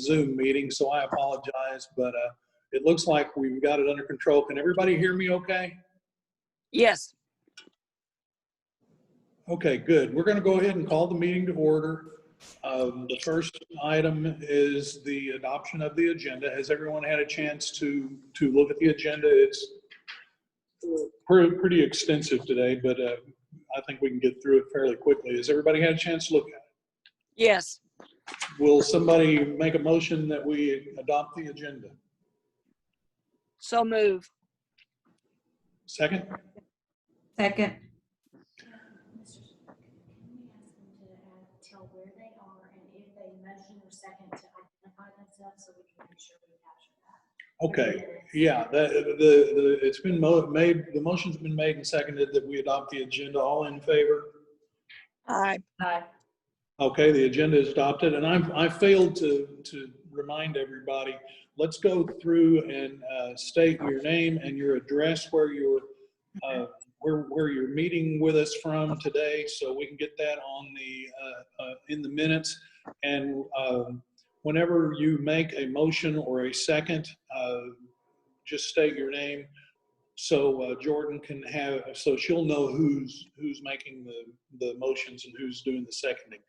Zoom meeting, so I apologize, but it looks like we've got it under control. Can everybody hear me okay? Yes. Okay, good. We're going to go ahead and call the meeting to order. The first item is the adoption of the agenda. Has everyone had a chance to look at the agenda? It's pretty extensive today, but I think we can get through it fairly quickly. Has everybody had a chance to look at it? Yes. Will somebody make a motion that we adopt the agenda? So move. Second? Second. Tell where they are and if they motion or second to identify themselves so we can make sure we capture that. Okay, yeah, it's been made, the motion's been made and seconded that we adopt the agenda. All in favor? Aye. Aye. Okay, the agenda is adopted, and I failed to remind everybody. Let's go through and state your name and your address where you're where you're meeting with us from today, so we can get that on the in the minutes. And whenever you make a motion or a second, just state your name so Jordan can have, so she'll know who's making the motions and who's doing the seconding.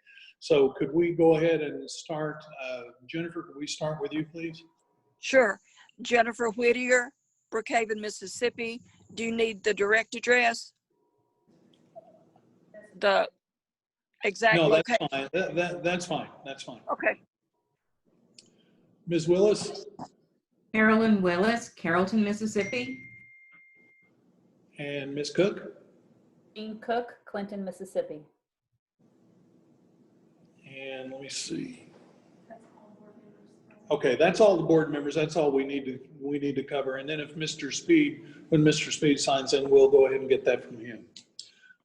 So could we go ahead and start? Jennifer, could we start with you, please? Sure. Jennifer Whittier, Brookhaven, Mississippi. Do you need the direct address? The exact No, that's location? fine. That's fine. That's fine. Okay. Ms. Willis Carolyn Willis, Carrollton, Mississippi. and Ms. Cook. Jean Cook, Clinton, Mississippi. And let me see. Okay, that's all the board members. That's all we need to cover. And then if Mr. Speed, when Mr. Speed signs in, we'll go ahead and get that from him.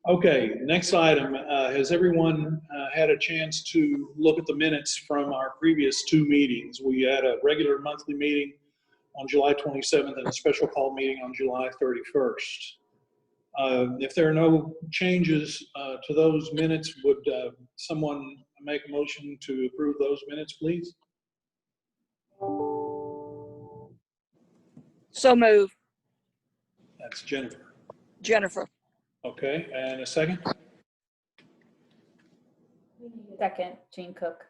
Okay, next item. Has everyone had a chance to look at the minutes from our previous two meetings? We had a regular monthly meeting on July 27th and a special call meeting on July 31st. If there are no changes to those minutes, would someone make a motion to approve those minutes, please? So move. That's Jennifer. Jennifer. Okay, and a second? Second, Jean Cook.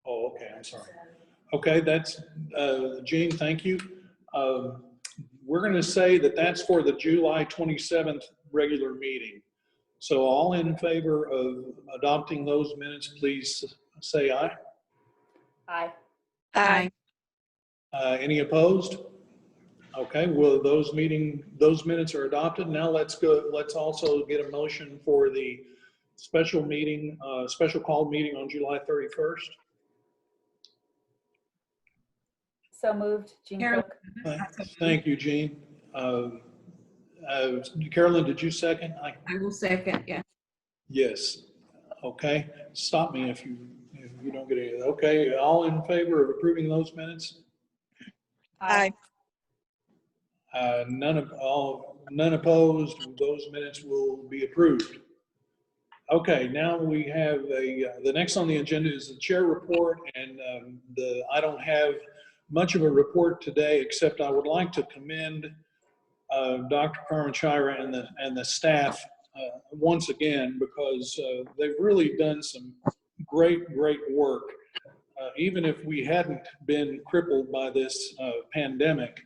Oh, okay, I'm sorry. Okay, that's, Jean, thank you. We're going to say that that's for the July 27th regular meeting. So all in favor of adopting those minutes, please say aye. Aye. Aye. Any opposed? Okay, well, those minutes are adopted. Now let's also get a motion for the special meeting, special call meeting on July 31st. So moved, Jean Carolyn. Cook. Thank you, Jean. Carolyn, did you second? I will second, yeah. Yes. Okay. Stop me if you don't get any of that. Okay. All in favor of approving those minutes? Aye. None opposed. Those minutes will be approved. Okay. Now we have the next on the agenda is the chair report, and I don't have much of a report today, except I would like to commend Dr. Carmen Shira and the staff once again, because they've really done some great work. Even if we hadn't been crippled by this pandemic,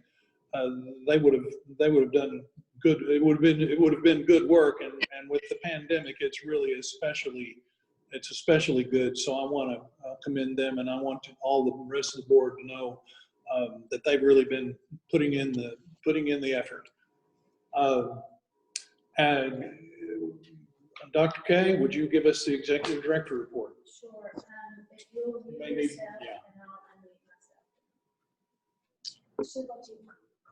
they would have done good. It would have been good work, and with the pandemic, it's really especially good. So I want to commend them, and I want all the rest of the board to know that they've really been putting in the effort. And Dr. Kay, would you give us the executive director report? Sure. If you'll Maybe, mute yourself, yeah. and I'll unmute myself. Should let you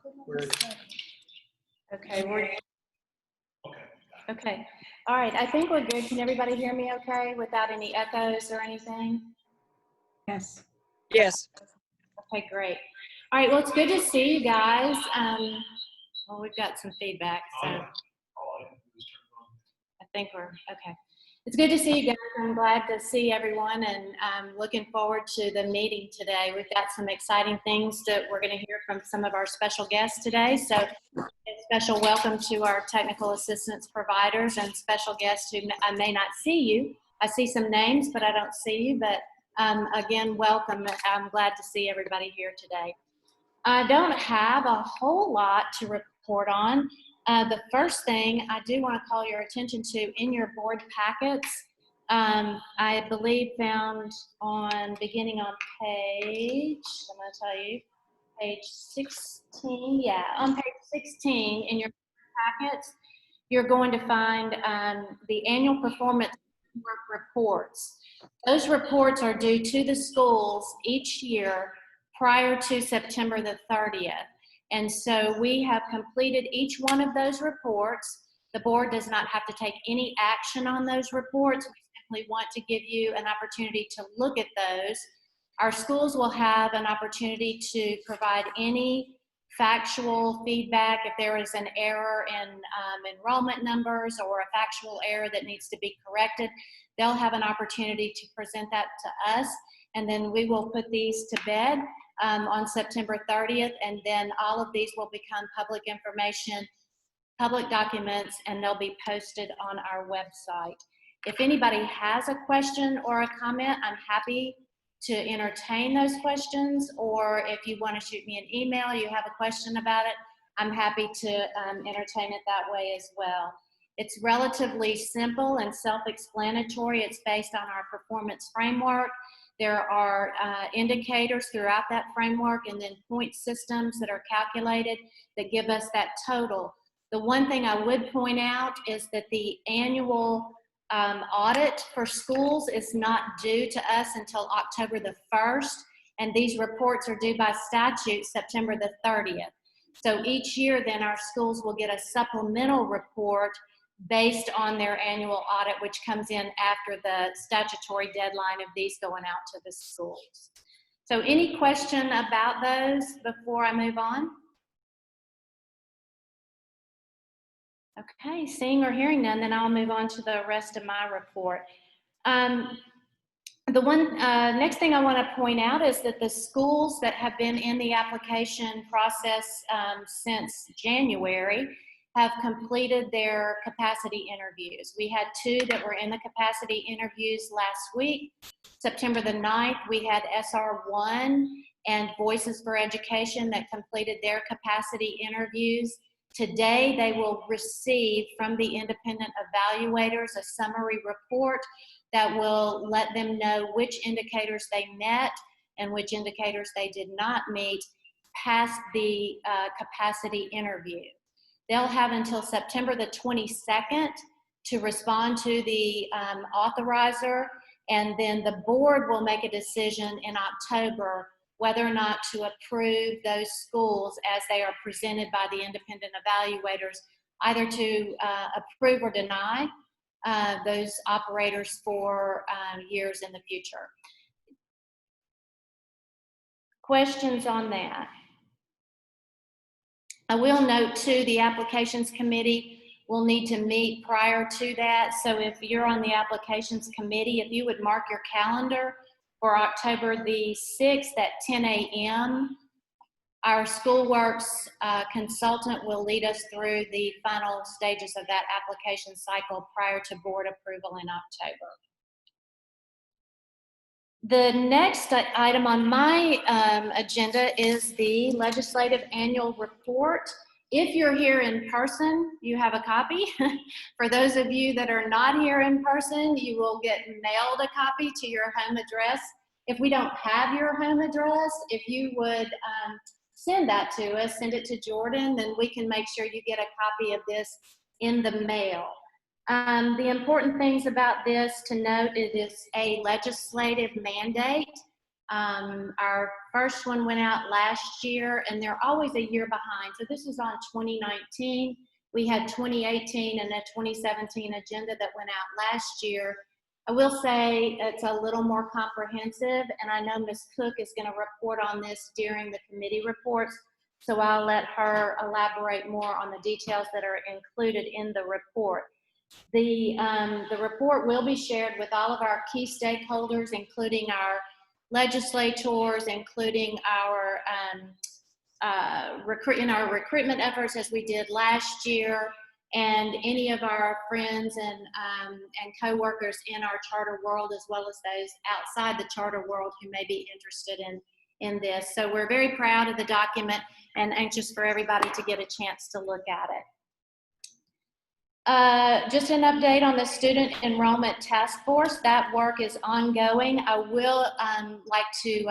click on Where- the screen. Okay, we're, Okay. okay. All right, I think we're good. Can everybody hear me okay without any echoes or anything? Yes. Yes. Okay, great. All right, well, it's good to see you guys. Well, we've got some feedback, so I think we're okay. It's good to see you guys. I'm glad to see everyone and looking forward to the meeting today. We've got some exciting things that we're going to hear from some of our special guests today. So a special welcome to our technical assistance providers and special guests who I may not see you. I see some names, but I don't see you. But again, welcome. I'm glad to see everybody here today. I don't have a whole lot to report on. The first thing I do want to call your attention to in your board packets, I believe found beginning on page, I'm going to tell you, page 16, yeah, on page 16 in your packets, you're going to find the annual performance reports. Those reports are due to the schools each year prior to September the 30th. And so we have completed each one of those reports. The board does not have to take any action on those reports. We simply want to give you an opportunity to look at those. Our schools will have an opportunity to provide any factual feedback if there is an error in enrollment numbers or a factual error that needs to be corrected. They'll have an opportunity to present that to us, and then we will put these to bed on September 30th, and then all of these will become public information, public documents, and they'll be posted on our website. If anybody has a question or a comment, I'm happy to entertain those questions, or if you want to shoot me an email, you have a question about it, I'm happy to entertain it that way as well. It's relatively simple and self-explanatory. It's based on our performance framework. There are indicators throughout that framework and then point systems that are calculated that give us that total. The one thing I would point out is that the annual audit for schools is not due to us until October the 1st, and these reports are due by statute September the 30th. So each year then our schools will get a supplemental report based on their annual audit, which comes in after the statutory deadline of these going out to the schools. So any question about those before I move on? Okay, seeing or hearing none, then I'll move on to the rest of my report. Next thing I want to point out is that the schools that have been in the application process since January have completed their capacity interviews. We had 2 that were in the capacity interviews last week. September the 9th, we had SR1 and Voices for Education that completed their capacity interviews. Today, they will receive from the independent evaluators a summary report that will let them know which indicators they met and which indicators they did not meet past the capacity interview. They'll have until September the 22nd to respond to the authorizer, and then the board will make a decision in October whether or not to approve those schools as they are presented by the independent evaluators, either to approve or deny those operators for years in the future. Questions on that? I will note too, the applications committee will need to meet prior to that. So if you're on the applications committee, if you would mark your calendar for October the 6th at 10 a.m., our SchoolWorks consultant will lead us through the final stages of that application cycle prior to board approval in October. The next item on my agenda is the legislative annual report. If you're here in person, you have a copy. For those of you that are not here in person, you will get mailed a copy to your home address. If we don't have your home address, if you would send that to us, send it to Jordan, then we can make sure you get a copy of this in the mail. The important things about this to note, it is a legislative mandate. Our first one went out last year, and they're always a year behind. So this is on 2019. We had 2018 and a 2017 agenda that went out last year. I will say it's a little more comprehensive, and I know Ms. Cook is going to report on this during the committee reports, so I'll let her elaborate more on the details that are included in the report. The report will be shared with all of our key stakeholders, including our legislators, including our recruitment efforts as we did last year, and any of our friends and coworkers in our charter world, as well as those outside the charter world who may be interested in this. So we're very proud of the document and anxious for everybody to get a chance to look at it. Just an update on the Student Enrollment Task Force. That work is ongoing. I will like to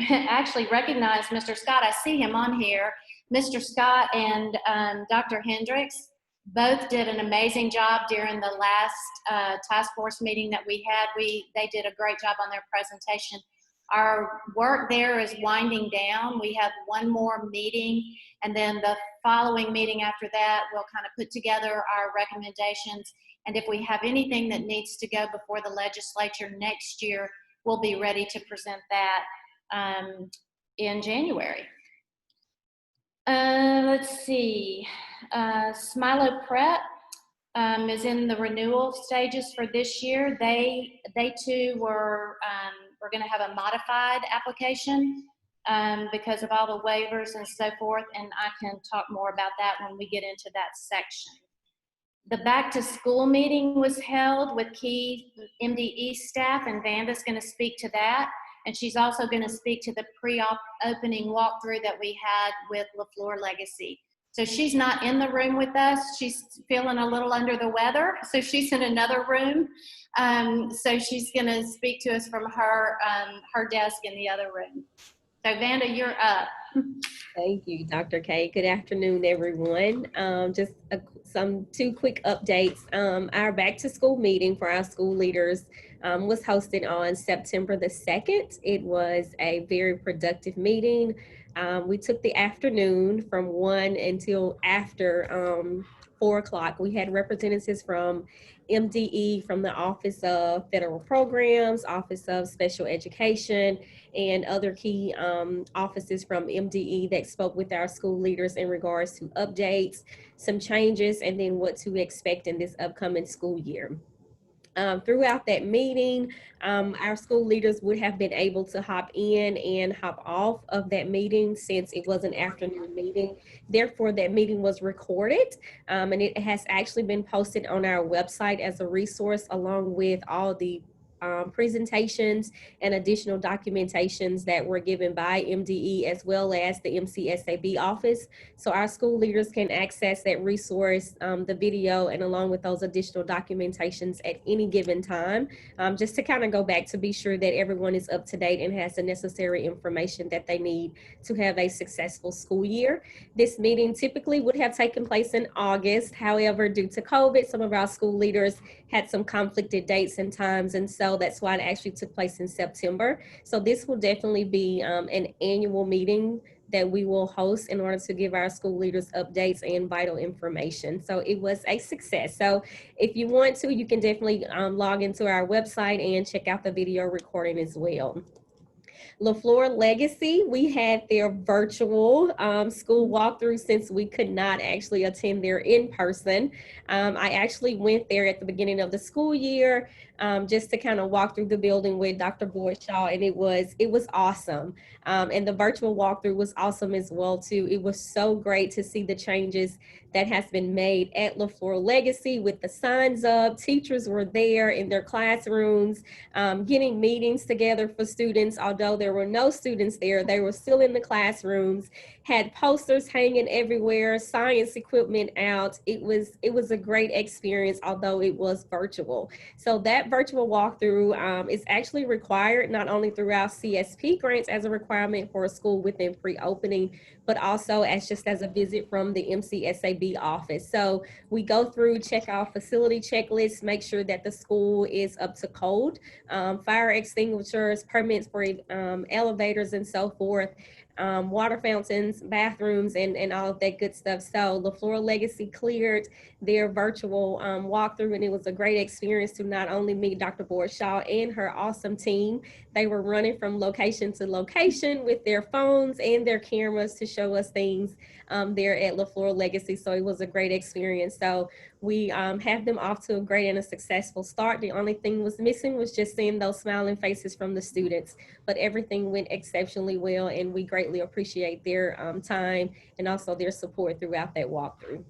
actually recognize Mr. Scott. I see him on here. Mr. Scott and Dr. Hendricks both did an amazing job during the last task force meeting that we had. They did a great job on their presentation. Our work there is winding down. We have one more meeting, and then the following meeting after that, we'll kind of put together our recommendations. And if we have anything that needs to go before the legislature next year, we'll be ready to present that in January. Let's see, Smilo Prep is in the renewal stages for this year. They too were going to have a modified application because of all the waivers and so forth, and I can talk more about that when we get into that section. The back to school meeting was held with key MDE staff, and Vanda's going to speak to that. And she's also going to speak to the pre-opening walkthrough that we had with LaFleur Legacy. So she's not in the room with us. She's feeling a little under the weather, so she's in another room. So she's going to speak to us from her desk in the other room. So Vanda, you're up. Thank you, Dr. K. Good afternoon, everyone. Just two quick updates. Our back to school meeting for our school leaders was hosted on September the 2nd. It was a very productive meeting. We took the afternoon from 1 until after 4 o'clock. We had representatives from MDE, from the Office of Federal Programs, Office of Special Education, and other key offices from MDE that spoke with our school leaders in regards to updates, some changes, and then what to expect in this upcoming school year. Throughout that meeting, our school leaders would have been able to hop in and hop off of that meeting since it was an afternoon meeting. Therefore, that meeting was recorded, and it has actually been posted on our website as a resource along with all the presentations and additional documentations that were given by MDE as well as the MCSAB office. So our school leaders can access that resource, the video, and along with those additional documentations at any given time, just to kind of go back to be sure that everyone is up to date and has the necessary information that they need to have a successful school year. This meeting typically would have taken place in August. However, due to COVID, some of our school leaders had some conflicted dates and times, and so that's why it actually took place in September. So this will definitely be an annual meeting that we will host in order to give our school leaders updates and vital information. So it was a success. So if you want to, you can definitely log into our website and check out the video recording as well. LaFleur Legacy, we had their virtual school walkthrough since we could not actually attend there in person. I actually went there at the beginning of the school year just to kind of walk through the building with Dr. Boyd Shaw, and it was awesome. And the virtual walkthrough was awesome as well too. It was so great to see the changes that has been made at LaFleur Legacy with the signs up. Teachers were there in their classrooms, getting meetings together for students. Although there were no students there, they were still in the classrooms, had posters hanging everywhere, science equipment out. It was a great experience, although it was virtual. So that virtual walkthrough is actually required not only throughout CSP grants as a requirement for a school within pre-opening, but also as a visit from the MCSAB office. So we go through, check our facility checklists, make sure that the school is up to code, fire extinguishers, permits for elevators and so forth. water fountains, bathrooms, and all of that good stuff. So LaFleur Legacy cleared their virtual walkthrough, and it was a great experience to not only meet Dr. Borshaw and her awesome team. They were running from location to location with their phones and their cameras to show us things there at LaFleur Legacy. So it was a great experience. So we have them off to a great and a successful start. The only thing was missing was just seeing those smiling faces from the students, but everything went exceptionally well, and we greatly appreciate their time and also their support throughout that walkthrough.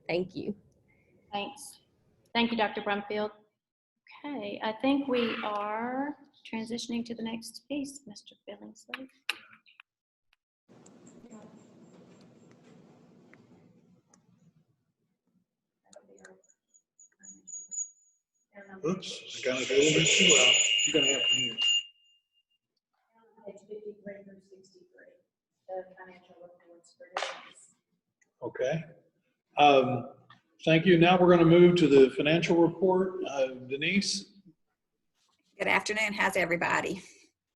Thank you. Thanks. Thank you, Dr. Brumfield. Okay, I think we are transitioning to the next piece, Mr. Billingsley. Oops, I got it a little bit too loud. You're gonna have to mute. Page 53 through 63, the financial reports for Denise. Okay. Thank you. Now we're going to move to the financial report. Denise? Good afternoon. How's everybody?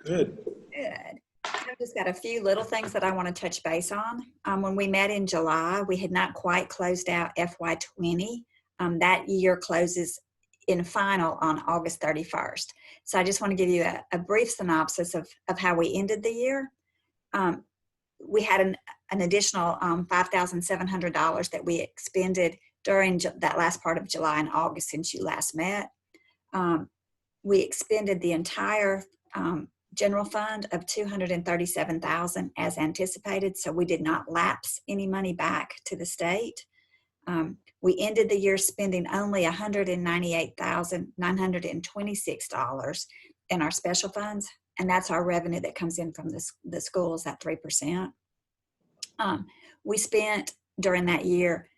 Good. Good. I've just got a few little things that I want to touch base on. When we met in July, we had not quite closed out FY20. That year closes in final on August 31st. So I just want to give you a brief synopsis of how we ended the year. We had an additional $5,700 that we expended during that last part of July and August since you last met. We expended the entire general fund of $237,000 as anticipated, so we did not lapse any money back to the state. We ended the year spending only $198,926 in our special funds, and that's our revenue that comes in from the schools at 3%. We spent during that year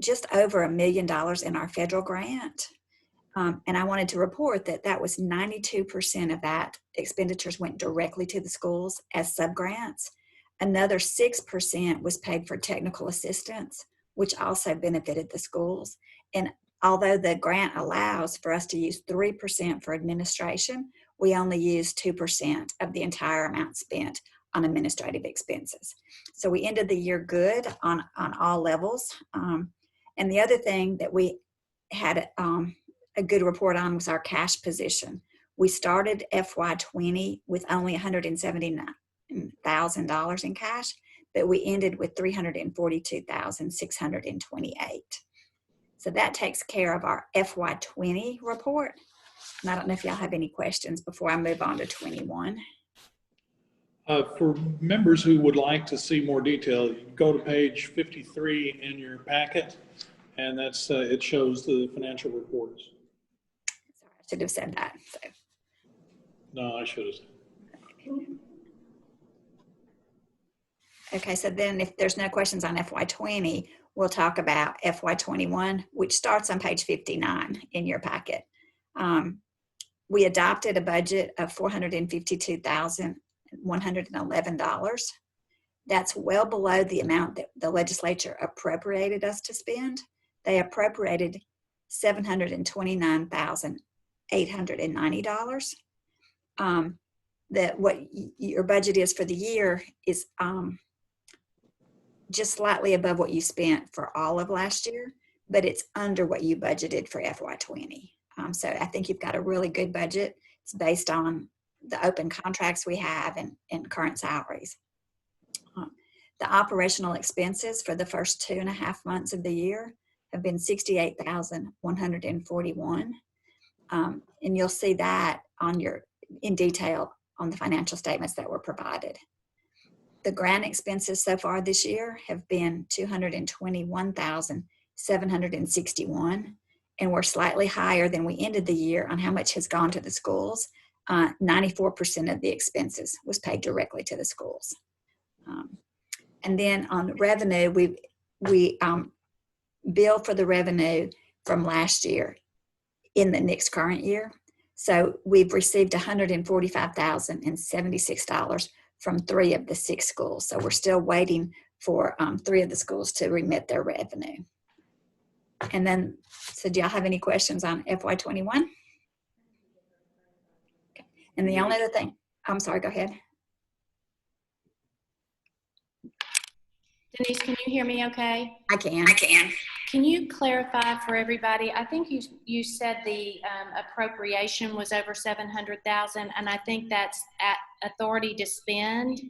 just over $1 million in our federal grant. And I wanted to report that was 92% of that expenditures went directly to the schools as subgrants. Another 6% was paid for technical assistance, which also benefited the schools. And although the grant allows for us to use 3% for administration, we only use 2% of the entire amount spent on administrative expenses. So we ended the year good on all levels. And the other thing that we had a good report on was our cash position. We started FY20 with only $179,000 in cash, but we ended with $342,628. So that takes care of our FY20 report. And I don't know if y'all have any questions before I move on to 21. For members who would like to see more detail, you go to page 53 in your packet, and that's it shows the financial reports. Sorry, I should have said that. So. No, I should have. Okay, so then if there's no questions on FY20, we'll talk about FY21, which starts on page 59 in your packet. We adopted a budget of $452,111. That's well below the amount that the legislature appropriated us to spend. They appropriated $729,890. That what your budget is for the year is just slightly above what you spent for all of last year, but it's under what you budgeted for FY20. So I think you've got a really good budget. It's based on the open contracts we have and current salaries. The operational expenses for the first 2.5 months of the year have been $68,141. And you'll see that in detail on the financial statements that were provided. The grant expenses so far this year have been $221,761, and we're slightly higher than we ended the year on how much has gone to the schools. 94% of the expenses was paid directly to the schools. And then on revenue, we bill for the revenue from last year in the next current year. So we've received $145,076 from 3 of the 6 schools. So we're still waiting for 3 of the schools to remit their revenue. And then, so do y'all have any questions on FY21? Okay. And the only other thing, I'm sorry, go ahead. Denise, can you hear me okay? I can. Can you clarify for everybody? I think you said the appropriation was over 700,000, and I think that's at authority to spend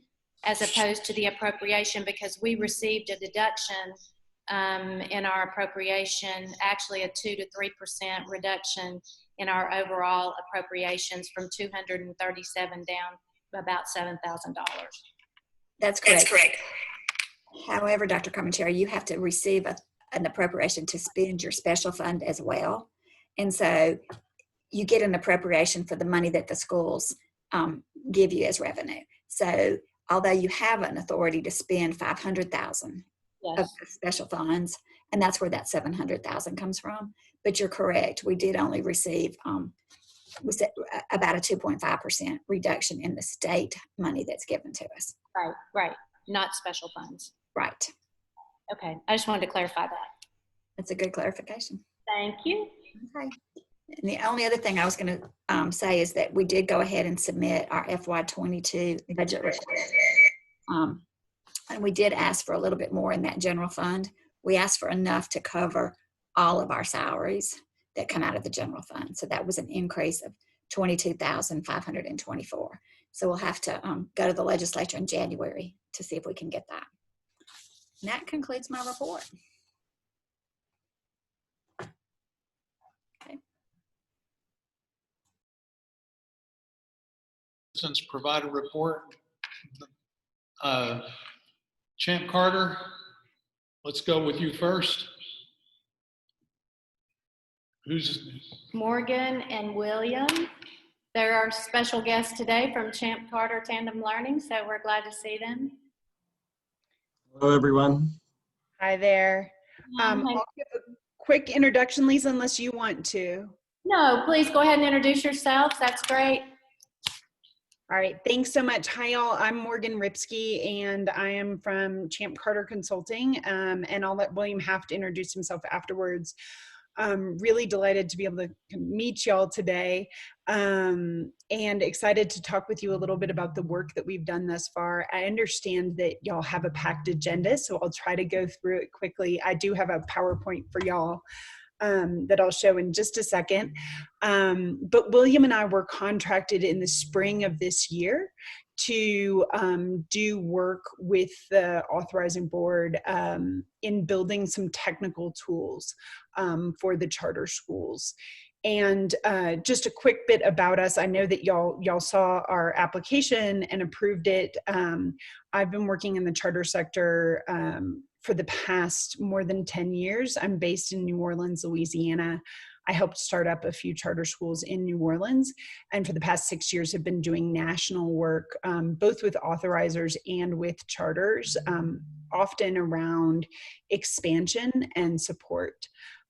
as opposed to the appropriation, because we received a deduction in our appropriation, actually a 2 to 3% reduction in our overall appropriations from 237 down to about $7,000. That's correct. However, Dr. Comachero, you have to receive an appropriation to spend your special fund as well. And so you get an appropriation for the money that the schools give you as revenue. So although you have an authority to spend 500,000 of Yes. the special funds, and that's where that 700,000 comes from. But you're correct. We did only receive about a 2.5% reduction in the state money that's given to us. Right. Not special funds. Right. Okay. I just wanted to clarify that. That's a good clarification. Thank you. Okay. And the only other thing I was going to say is that we did go ahead and submit our FY22 budget request. And we did ask for a little bit more in that general fund. We asked for enough to cover all of our salaries that come out of the general fund. So that was an increase of $22,524. So we'll have to go to the legislature in January to see if we can get that. And that concludes my report. Since provide a report. Champ Carter, let's go with you first. Who's? Morgan and William. They're our special guests today from Champ Carter Tandem Learning, so we're glad to see them. Hello, everyone. Hi there. Hi. I'll give a quick introduction, Lisa, unless you want to. No, please go ahead and introduce yourselves. That's great. All right, thanks so much. Hi, y'all. I'm Morgan Ripsky, and I am from Champ Carter Consulting, and I'll let William Haft introduce himself afterwards. I'm really delighted to be able to meet y'all today, and excited to talk with you a little bit about the work that we've done thus far. I understand that y'all have a packed agenda, so I'll try to go through it quickly. I do have a PowerPoint for y'all that I'll show in just a second. But William and I were contracted in the spring of this year to do work with the authorizing board in building some technical tools for the charter schools. And just a quick bit about us. I know that y'all saw our application and approved it. I've been working in the charter sector for the past more than 10 years. I'm based in New Orleans, Louisiana. I helped start up a few charter schools in New Orleans, and for the past 6 years have been doing national work, both with authorizers and with charters, often around expansion and support.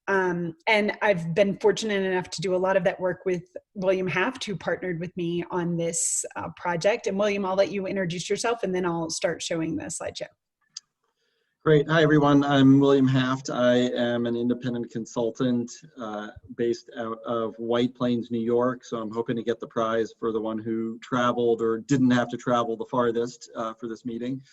And I've been fortunate enough to do a lot of that work with William Haft, who partnered with me on this project. And William, I'll let you introduce yourself, and then I'll start showing the slideshow. Great. Hi, everyone. I'm William Haft. I am an independent consultant based out of White Plains, New York. So I'm hoping to get the prize for the one who traveled or didn't have to travel the farthest for this meeting.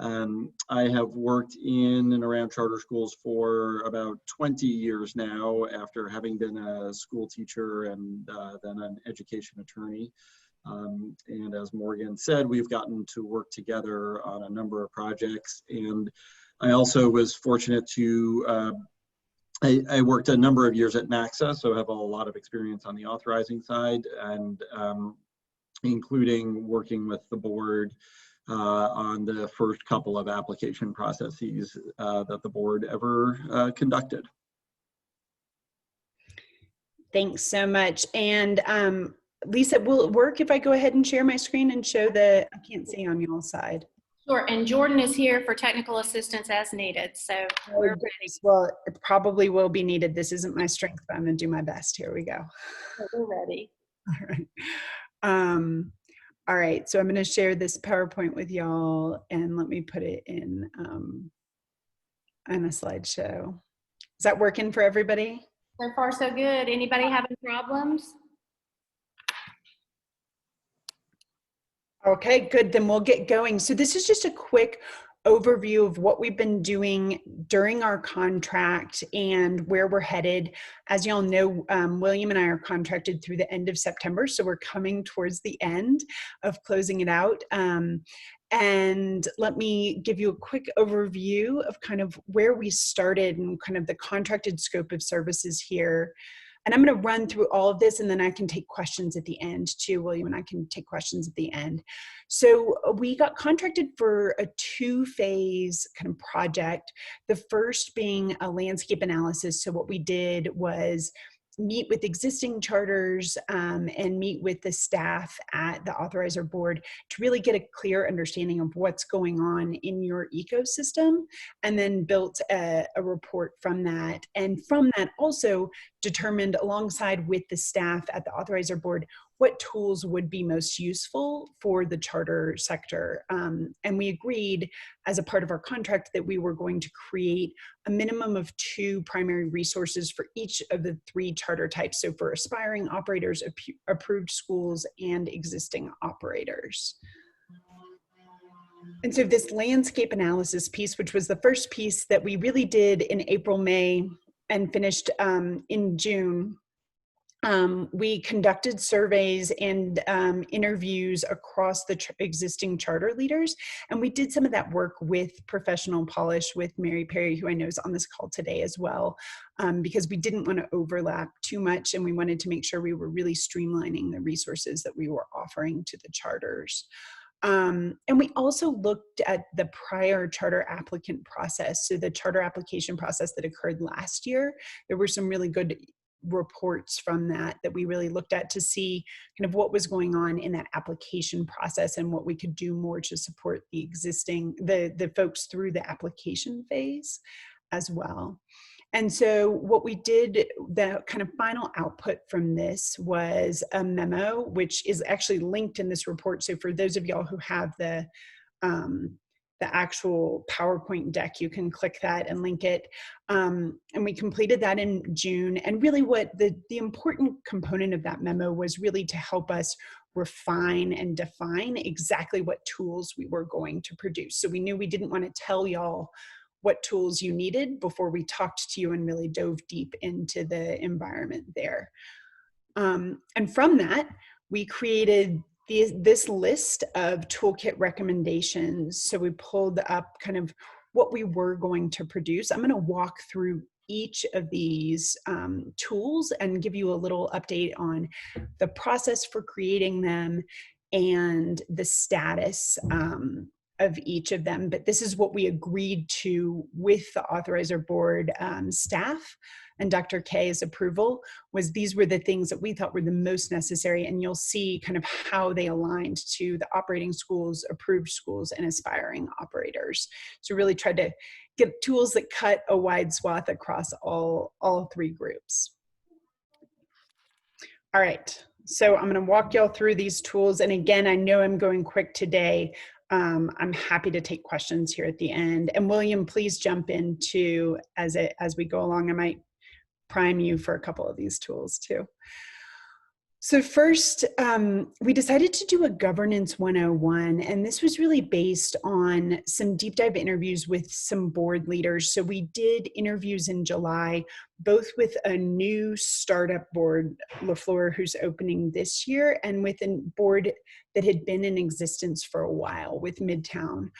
I have worked in and around charter schools for about 20 years now, after having been a school teacher and then an education attorney. And as Morgan said, we've gotten to work together on a number of projects. And I also was fortunate to, I worked a number of years at NACSA, so I have a lot of experience on the authorizing side, and including working with the board on the first couple of application processes that the board ever conducted. Thanks so much. And Lisa, will it work if I go ahead and share my screen and show I can't see on y'all's side. Sure, and Jordan is here for technical assistance as needed, so we're ready. Well, it probably will be needed. This isn't my strength, but I'm gonna do my best. Here we go. We're ready. All right. All right, so I'm gonna share this PowerPoint with y'all, and let me put it in a slideshow. Is that working for everybody? So far, so good. Anybody having problems? Okay, good. Then we'll get going. So this is just a quick overview of what we've been doing during our contract and where we're headed. As y'all know, William and I are contracted through the end of September, so we're coming towards the end of closing it out. And let me give you a quick overview of kind of where we started and kind of the contracted scope of services here. And I'm going to run through all of this, and then I can take questions at the end too. William and I can take questions at the end. So we got contracted for a 2-phase kind of project. The first being a landscape analysis. So what we did was meet with existing charters and meet with the staff at the authorizer board to really get a clear understanding of what's going on in your ecosystem, and then built a report from that. And from that also determined, alongside with the staff at the authorizer board, what tools would be most useful for the charter sector. And we agreed as a part of our contract that we were going to create a minimum of 2 primary resources for each of the 3 charter types. So for aspiring operators, approved schools, and existing operators. And so this landscape analysis piece, which was the first piece that we really did in April, May, and finished in June, we conducted surveys and interviews across the existing charter leaders. And we did some of that work with Professional Polish with Mary Perry, who I know is on this call today as well, because we didn't want to overlap too much, and we wanted to make sure we were really streamlining the resources that we were offering to the charters. And we also looked at the prior charter applicant process. So the charter application process that occurred last year, there were some really good reports from that we really looked at to see kind of what was going on in that application process and what we could do more to support the existing, the folks through the application phase as well. And so what we did, the kind of final output from this was a memo, which is actually linked in this report. So for those of y'all who have the actual PowerPoint deck, you can click that and link it. And we completed that in June. And really what the important component of that memo was really to help us refine and define exactly what tools we were going to produce. So we knew we didn't want to tell y'all what tools you needed before we talked to you and really dove deep into the environment there. And from that, we created this list of toolkit recommendations. So we pulled up kind of what we were going to produce. I'm going to walk through each of these tools and give you a little update on the process for creating them and the status of each of them. But this is what we agreed to with the authorizer board staff and Dr. K's approval. Was these were the things that we thought were the most necessary, and you'll see kind of how they aligned to the operating schools, approved schools, and aspiring operators. So really tried to get tools that cut a wide swath across all 3 groups. All right, so I'm gonna walk y'all through these tools. And again, I know I'm going quick today. I'm happy to take questions here at the end. And William, please jump in too as we go along. I might prime you for a couple of these tools too. So first, we decided to do a governance 101, and this was really based on some deep dive interviews with some board leaders. So we did interviews in July, both with a new startup board, LaFleur, who's opening this year, and with a board that had been in existence for a while with Midtown,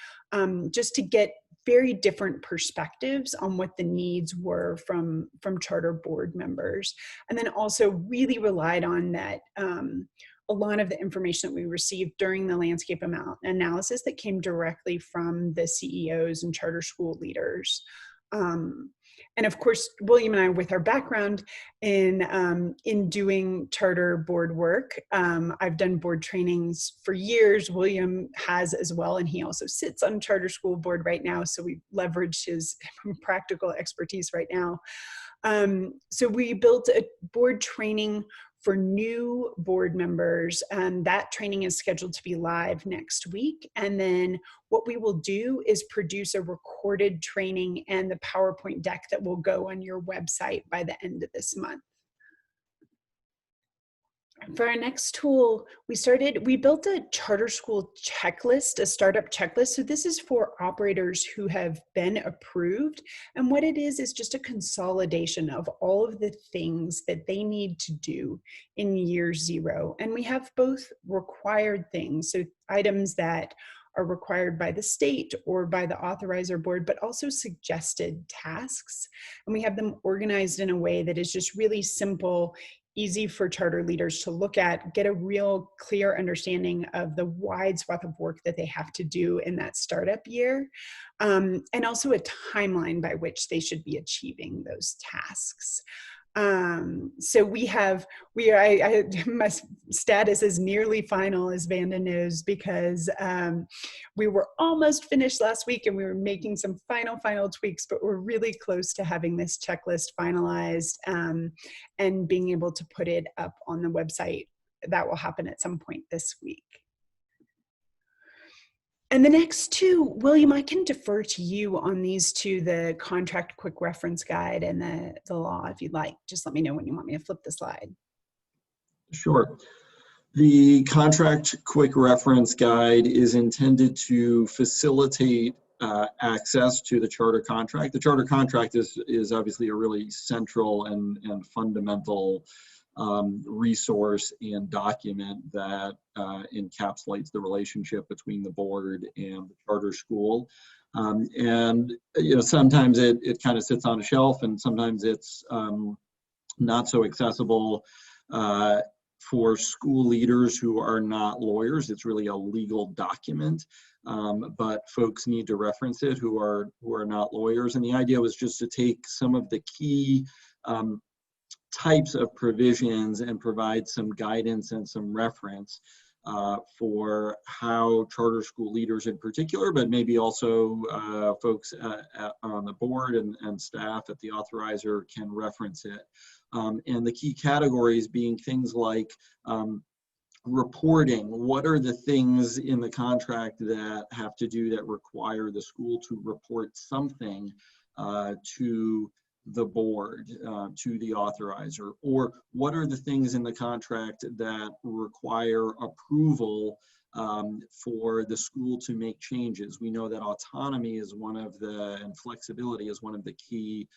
just to get very different perspectives on what the needs were from charter board members. And then also really relied on that, a lot of the information that we received during the landscape analysis that came directly from the CEOs and charter school leaders. And of course, William and I, with our background in doing charter board work, I've done board trainings for years. William has as well, and he also sits on charter school board right now. So we leverage his practical expertise right now. So we built a board training for new board members, and that training is scheduled to be live next week. And then what we will do is produce a recorded training and the PowerPoint deck that will go on your website by the end of this month. For our next tool, we built a charter school checklist, a startup checklist. So this is for operators who have been approved. And what it is just a consolidation of all of the things that they need to do in year 0. And we have both required things, so items that are required by the state or by the authorizer board, but also suggested tasks. And we have them organized in a way that is just really simple, easy for charter leaders to look at, get a real clear understanding of the wide swath of work that they have to do in that startup year, and also a timeline by which they should be achieving those tasks. So my status is nearly final, as Vanda knows, because we were almost finished last week and we were making some final tweaks, but we're really close to having this checklist finalized and being able to put it up on the website. That will happen at some point this week. And the next two, William, I can defer to you on these two, the contract quick reference guide and the law, if you'd like. Just let me know when you want me to flip the slide. Sure. The contract quick reference guide is intended to facilitate access to the charter contract. The charter contract is obviously a really central and fundamental resource and document that encapsulates the relationship between the board and the charter school. And sometimes it kind of sits on a shelf, and sometimes it's not so accessible for school leaders who are not lawyers. It's really a legal document, but folks need to reference it who are not lawyers. And the idea was just to take some of the key types of provisions and provide some guidance and some reference for how charter school leaders in particular, but maybe also folks on the board and staff at the authorizer can reference it. And the key categories being things like reporting. What are the things in the contract that have to do that require the school to report something to the board, to the authorizer? Or what are the things in the contract that require approval for the school to make changes? We know that autonomy is and flexibility is one of the key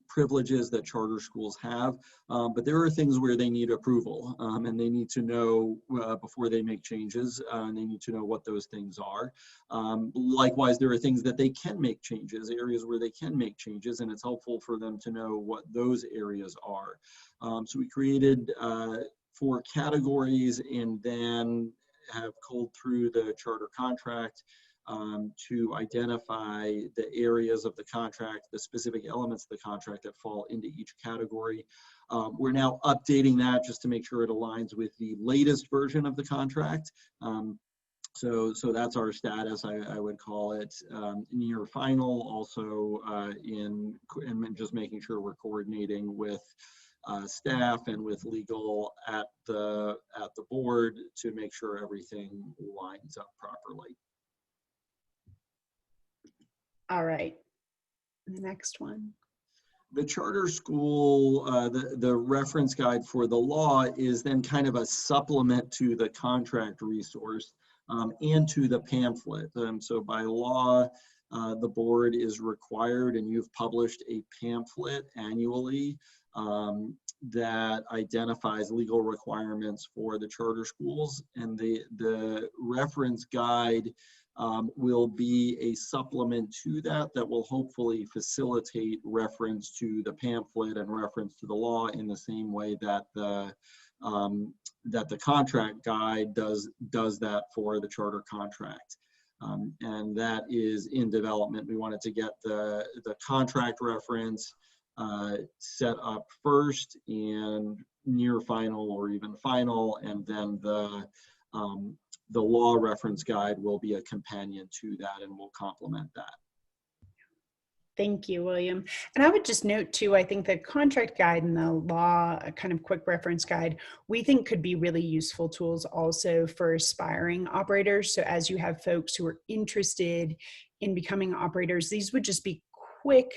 privileges that charter schools have, but there are things where they need approval, and they need to know before they make changes, and they need to know what those things are. Likewise, there are things that they can make changes, areas where they can make changes, and it's helpful for them to know what those areas are. So we created 4 categories and then have culled through the charter contract to identify the areas of the contract, the specific elements of the contract that fall into each category. We're now updating that just to make sure it aligns with the latest version of the contract. So that's our status, I would call it, near final, also and just making sure we're coordinating with staff and with legal at the board to make sure everything lines up properly. All right, the next one. The charter school, the reference guide for the law is then kind of a supplement to the contract resource and to the pamphlet. So by law, the board is required, and you've published a pamphlet annually that identifies legal requirements for the charter schools, and the reference guide will be a supplement to that will hopefully facilitate reference to the pamphlet and reference to the law in the same way that the contract guide does that for the charter contract. And that is in development. We wanted to get the contract reference set up first and near final or even final, and then the law reference guide will be a companion to that and will complement that. Thank you, William. And I would just note too, I think the contract guide and the law kind of quick reference guide, we think could be really useful tools also for aspiring operators. So as you have folks who are interested in becoming operators, these would just be quick,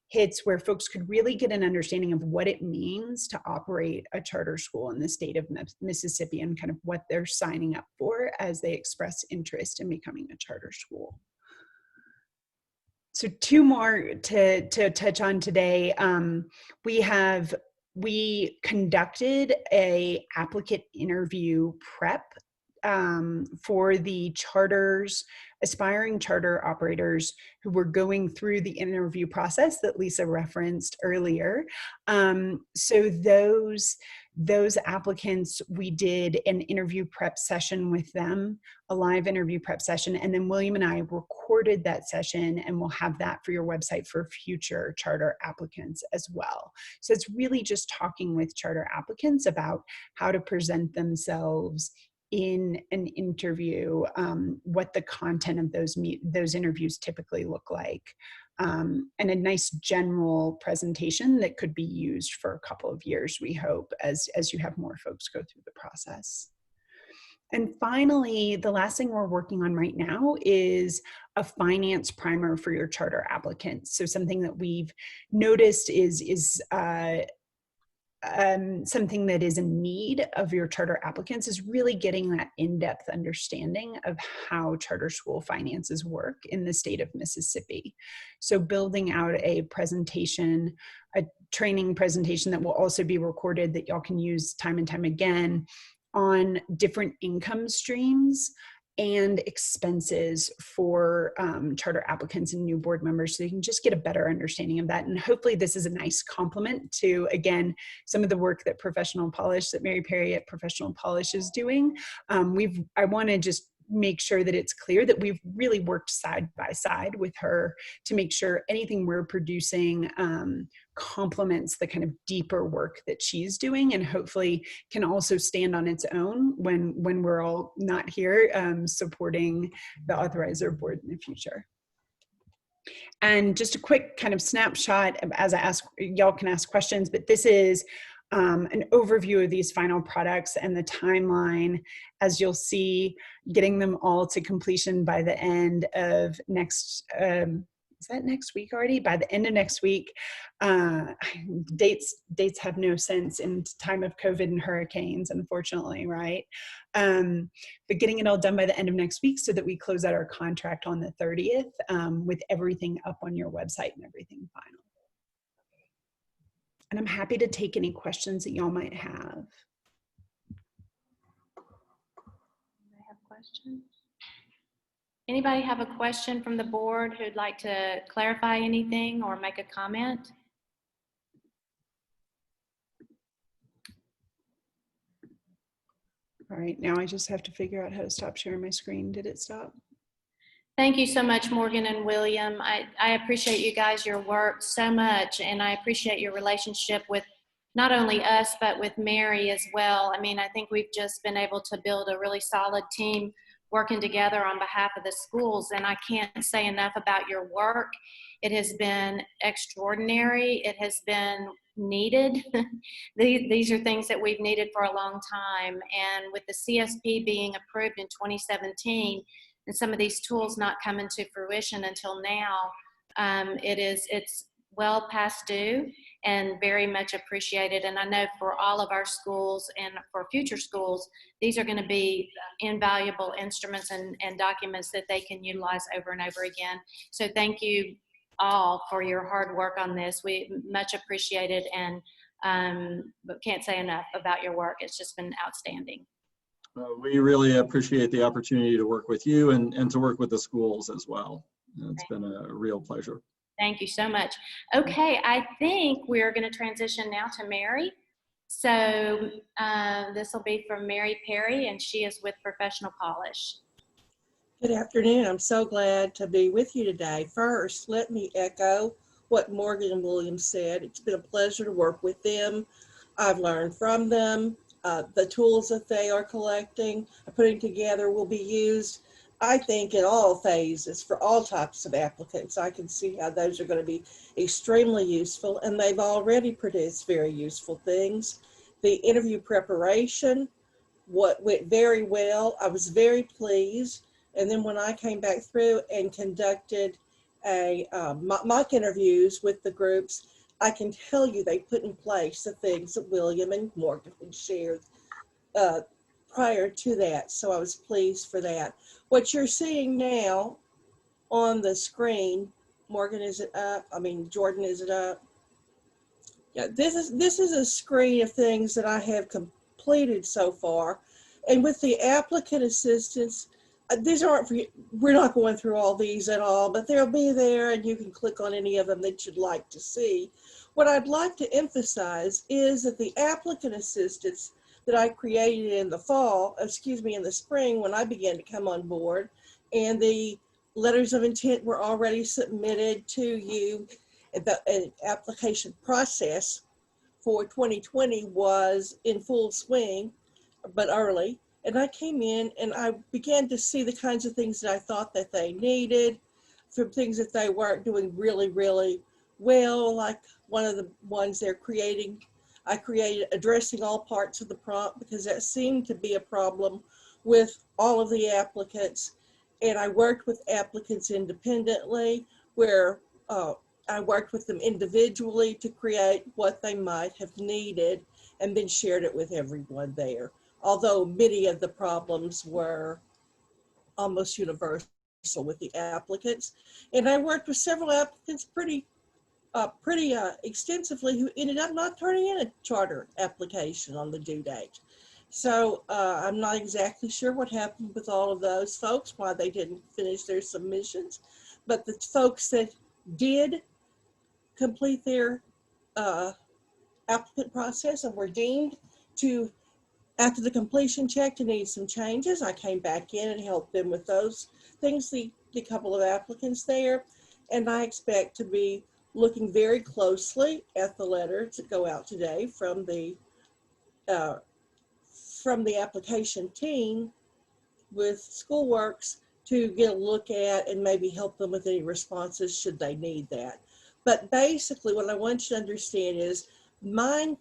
hits where folks could really get an understanding of what it means to operate a charter school in the state of Mississippi and kind of what they're signing up for as they express interest in becoming a charter school. So 2 more to touch on today. We conducted a applicant interview prep for the aspiring charter operators who were going through the interview process that Lisa referenced earlier. So those applicants, we did an interview prep session with them, a live interview prep session, and then William and I recorded that session, and we'll have that for your website for future charter applicants as well. So it's really just talking with charter applicants about how to present themselves in an interview, what the content of those interviews typically look like, and a nice general presentation that could be used for a couple of years, we hope, as you have more folks go through the process. And finally, the last thing we're working on right now is a finance primer for your charter applicants. So something that we've noticed is something that is in need of your charter applicants is really getting that in-depth understanding of how charter school finances work in the state of Mississippi. So building out a presentation, a training presentation that will also be recorded that y'all can use time and time again on different income streams and expenses for charter applicants and new board members, so you can just get a better understanding of that. And hopefully this is a nice complement to, again, some of the work that Mary Perry at Professional Polish is doing. I want to just make sure that it's clear that we've really worked side by side with her to make sure anything we're producing complements the kind of deeper work that she's doing, and hopefully can also stand on its own when we're all not here supporting the authorizer board in the future. And just a quick kind of snapshot as I ask, y'all can ask questions, but this is an overview of these final products and the timeline, as you'll see, getting them all to completion by the end of next, is that next week already? By the end of next week. Dates have no sense in time of COVID and hurricanes, unfortunately, right? But getting it all done by the end of next week so that we close out our contract on the 30th with everything up on your website and everything final. And I'm happy to take any questions that y'all might have. I have questions. Anybody have a question from the board who'd like to clarify anything or make a comment? All right, now I just have to figure out how to stop sharing my screen. Did it stop? Thank you so much, Morgan and William. I appreciate you guys, your work so much, and I appreciate your relationship with not only us, but with Mary as well. I mean, I think we've just been able to build a really solid team working together on behalf of the schools, and I can't say enough about your work. It has been extraordinary. It has been needed. These are things that we've needed for a long time, and with the CSP being approved in 2017, and some of these tools not coming to fruition until now, it's well past due and very much appreciated. And I know for all of our schools and for future schools, these are going to be invaluable instruments and documents that they can utilize over and over again. So thank you all for your hard work on this. We much appreciate it, and but can't say enough about your work. It's just been outstanding. We really appreciate the opportunity to work with you and to work with the schools as well. It's been a real pleasure. Thank you so much. Okay, I think we're going to transition now to Mary. So this will be from Mary Perry, and she is with Professional Polish. Good afternoon. I'm so glad to be with you today. First, let me echo what Morgan and William said. It's been a pleasure to work with them. I've learned from them. The tools that they are collecting, putting together will be used, I think, in all phases for all types of applicants. I can see how those are going to be extremely useful, and they've already produced very useful things. The interview preparation went very well. I was very pleased. And then when I came back through and conducted mock interviews with the groups, I can tell you they put in place the things that William and Morgan had shared prior to that. So I was pleased for that. What you're seeing now on the screen, Morgan, is it up? I mean, Jordan, is it up? Yeah, this is a screen of things that I have completed so far. And with the applicant assistance, these aren't for, we're not going through all these at all, but they'll be there and you can click on any of them that you'd like to see. What I'd like to emphasize is that the applicant assistance that I created in the in the spring when I began to come on board, and the letters of intent were already submitted to you. The application process for 2020 was in full swing, but early. And I came in and I began to see the kinds of things that I thought that they needed, from things that they weren't doing really, really well, like one of the ones they're creating. I created addressing all parts of the prompt because that seemed to be a problem with all of the applicants. And I worked with applicants independently, where I worked with them individually to create what they might have needed, and then shared it with everyone there. Although many of the problems were almost universal with the applicants. And I worked with several applicants pretty extensively who ended up not turning in a charter application on the due date. So I'm not exactly sure what happened with all of those folks, why they didn't finish their submissions. But the folks that did complete their applicant process and were deemed to, after the completion check, to need some changes, I came back in and helped them with those things, the couple of applicants there. And I expect to be looking very closely at the letters that go out today from the application team with Schoolworks to get a look at and maybe help them with any responses should they need that. But basically what I want you to understand is I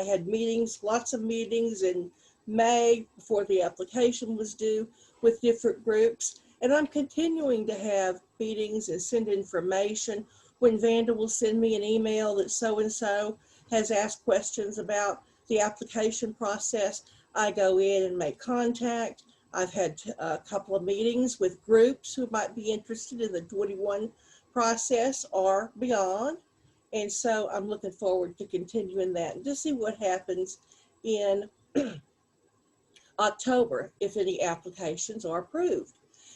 had meetings, lots of meetings in May before the application was due with different groups. And I'm continuing to have meetings and send information. When Vanda will send me an email that so-and-so has asked questions about the application process, I go in and make contact. I've had a couple of meetings with groups who might be interested in the 21 process or beyond. And so I'm looking forward to continuing that and to see what happens in October if any applications are approved.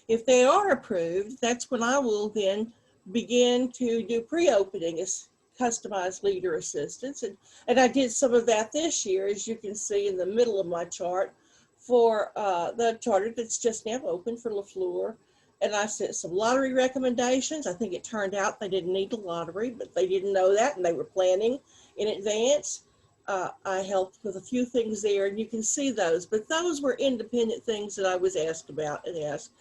If they are approved, that's when I will then begin to do pre-opening as customized leader assistance. And I did some of that this year, as you can see in the middle of my chart, for the charter that's just now open for LaFleur. And I sent some lottery recommendations. I think it turned out they didn't need the lottery, but they didn't know that and they were planning in advance. I helped with a few things there, and you can see those, but those were independent things that I was asked about and asked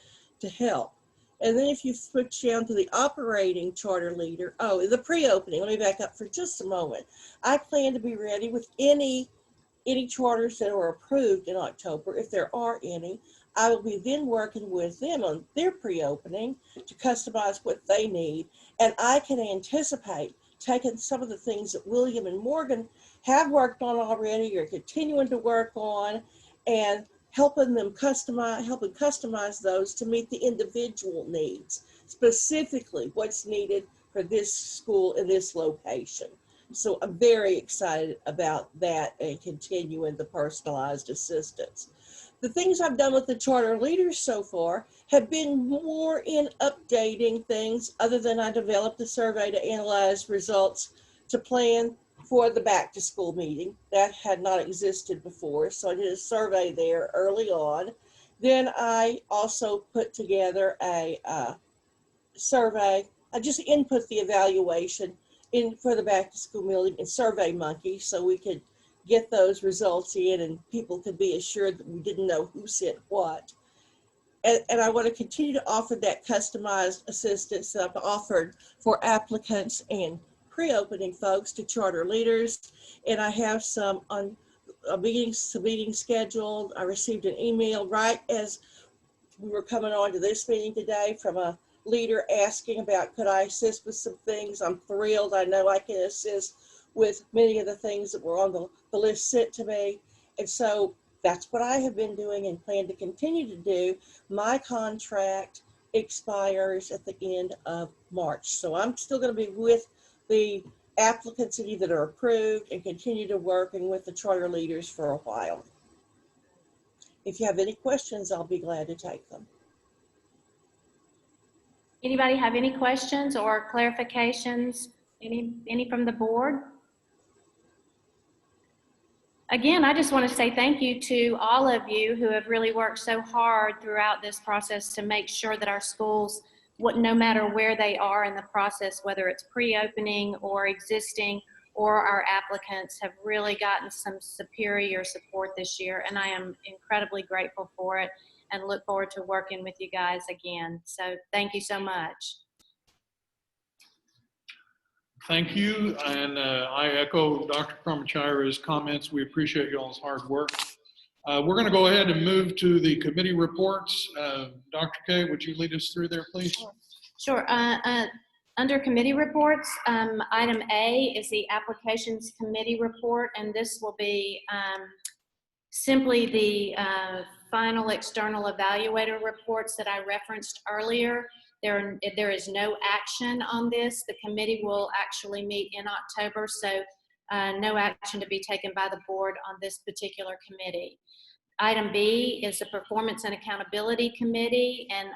to help. And then if you switch down to the operating charter leader, the pre-opening, let me back up for just a moment. I plan to be ready with any charters that are approved in October, if there are any. I will be then working with them on their pre-opening to customize what they need. And I can anticipate taking some of the things that William and Morgan have worked on already or continuing to work on, and helping customize those to meet the individual needs, specifically what's needed for this school in this location. So I'm very excited about that and continuing the personalized assistance. The things I've done with the charter leaders so far have been more in updating things, other than I developed a survey to analyze results to plan for the back to school meeting. That had not existed before, so I did a survey there early on. Then I also put together a survey. I just input the evaluation in for the back to school meeting in SurveyMonkey, so we could get those results in and people could be assured that we didn't know who sent what. And I want to continue to offer that customized assistance that I've offered for applicants and pre-opening folks to charter leaders. And I have some meetings scheduled. I received an email right as we were coming on to this meeting today from a leader asking about, could I assist with some things? I'm thrilled. I know I can assist with many of the things that were on the list sent to me. And so that's what I have been doing and plan to continue to do. My contract expires at the end of March. So I'm still going to be with the applicants that are approved and continue to working with the charter leaders for a while. If you have any questions, I'll be glad to take them. Anybody have any questions or clarifications? Any from the board? Again, I just want to say thank you to all of you who have really worked so hard throughout this process to make sure that our schools, no matter where they are in the process, whether it's pre-opening or existing, or our applicants, have really gotten some superior support this year. And I am incredibly grateful for it and look forward to working with you guys again. So thank you so much. Thank you, and I echo Dr. Kromachira's comments. We appreciate y'all's hard work. We're going to go ahead and move to the committee reports. Dr. K, would you lead us through there, please? Sure. Under committee reports, item A is the applications committee report, and this will be simply the final external evaluator reports that I referenced earlier. There is no action on this. The committee will actually meet in October, so no action to be taken by the board on this particular committee. Item B is the Performance and Accountability Committee, and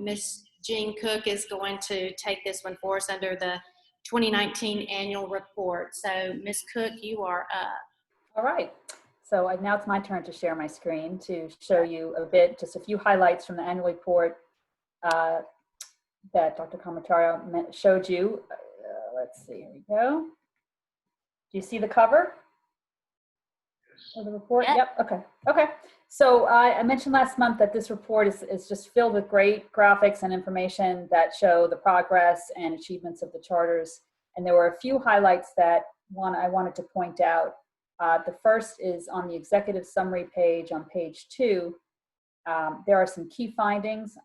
Ms. Jean Cook is going to take this one for us under the 2019 annual report. So Ms. Cook, you are up. All right. So now it's my turn to share my screen to show you a bit, just a few highlights from the annual report that Dr. Kromachira showed you. Let's see, here we go. Do you see the cover of the report? Yep. Okay. Okay. So I mentioned last month that this report is just filled with great graphics and information that show the progress and achievements of the charters. And there were a few highlights that I wanted to point out. The first is on the executive summary page on page 2. There are some key findings.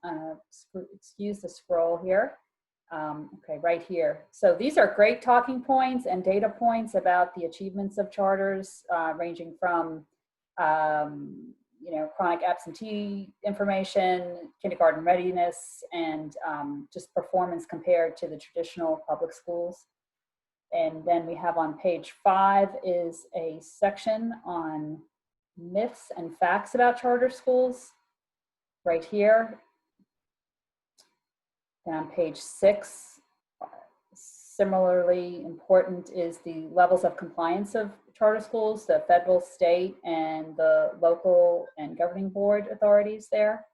Excuse the scroll here. Okay, right here. So these are great talking points and data points about the achievements of charters, ranging from chronic absentee information, kindergarten readiness, and just performance compared to the traditional public schools. And then we have on page 5 is a section on myths and facts about charter schools, right here. And on page 6, similarly important is the levels of compliance of charter schools, the federal, state, and the local and governing board authorities there.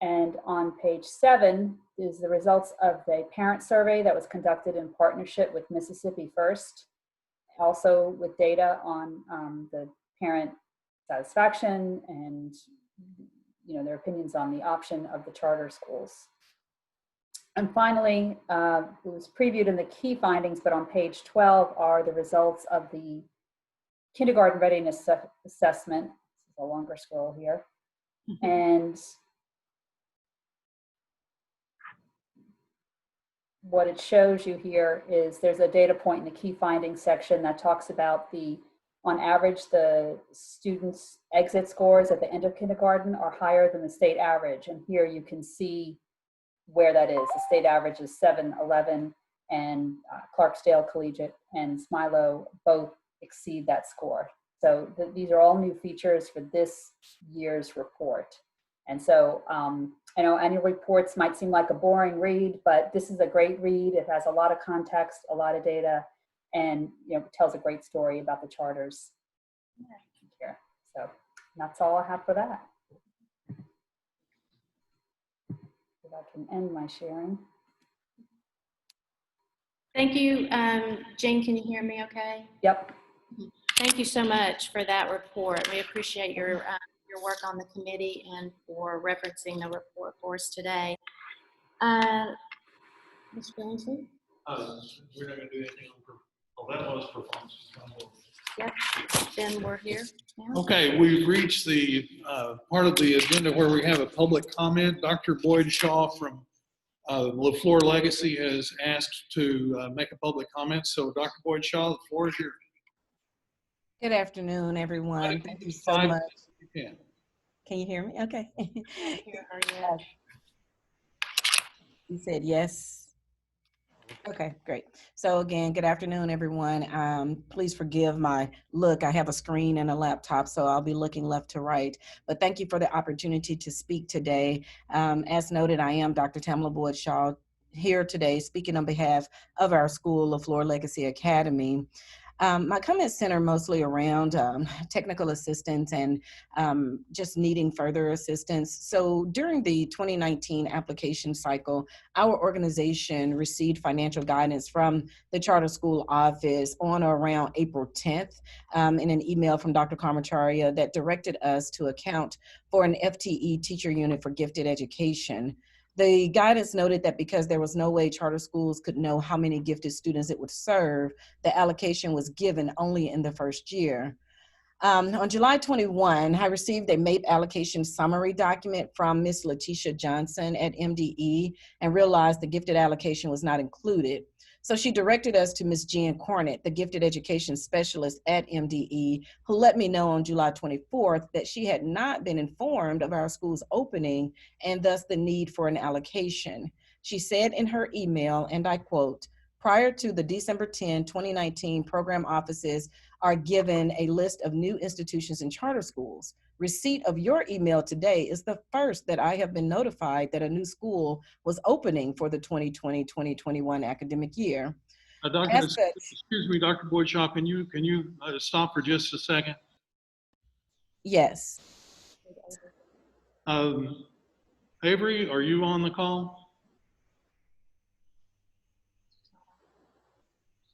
And on page 7 is the results of the parent survey that was conducted in partnership with Mississippi First, also with data on the parent satisfaction and their opinions on the option of the charter schools. And finally, it was previewed in the key findings, but on page 12 are the results of the kindergarten readiness assessment. This is a longer scroll here. And what it shows you here is there's a data point in the key findings section that talks about on average, the students' exit scores at the end of kindergarten are higher than the state average. And here you can see where that is. The state average is 711, and Clarksdale Collegiate and Smilo both exceed that score. So these are all new features for this year's report. And so I know annual reports might seem like a boring read, but this is a great read. It has a lot of context, a lot of data, and tells a great story about the charters here. So that's all I have for that. If I can end my sharing. Thank you. Jane, can you hear me okay? Yep. Thank you so much for that report. We appreciate your work on the committee and for referencing the report for us today. Ms. Johnson? We're not going to do anything on that was performance. Yep, then we're here now. Okay, we've reached the part of the agenda where we have a public comment. Dr. Boyd Shaw from LaFleur Legacy has asked to make a public comment. So Dr. Boyd Shaw, the floor is yours. Good afternoon, everyone. Thank you so 5 much. minutes if you can. Can you hear me? Okay. Here are you. You said yes. Okay, great. So again, good afternoon, everyone. Please forgive my look. I have a screen and a laptop, so I'll be looking left to right. But thank you for the opportunity to speak today. As noted, I am Dr. Tamla Boyd Shaw here today speaking on behalf of our school, LaFleur Legacy Academy. My comments center mostly around technical assistance and just needing further assistance. So during the 2019 application cycle, our organization received financial guidance from the charter school office on or around April 10th in an email from Dr. Karmacharya that directed us to account for an FTE teacher unit for gifted education. The guidance noted that because there was no way charter schools could know how many gifted students it would serve, the allocation was given only in the first year. On July 21, I received a MAPE allocation summary document from Ms. Letitia Johnson at MDE and realized the gifted allocation was not included. So she directed us to Ms. Jen Cornett, the gifted education specialist at MDE, who let me know on July 24th that she had not been informed of our school's opening and thus the need for an allocation. She said in her email, and I quote, "Prior to the December 10, 2019 program offices are given a list of new institutions and charter schools. Receipt of your email today is the first that I have been notified that a new school was opening for the 2020-2021 academic year." Excuse me, Dr. Boyd Shaw, can you stop for just a second? Yes. Avery, are you on the call?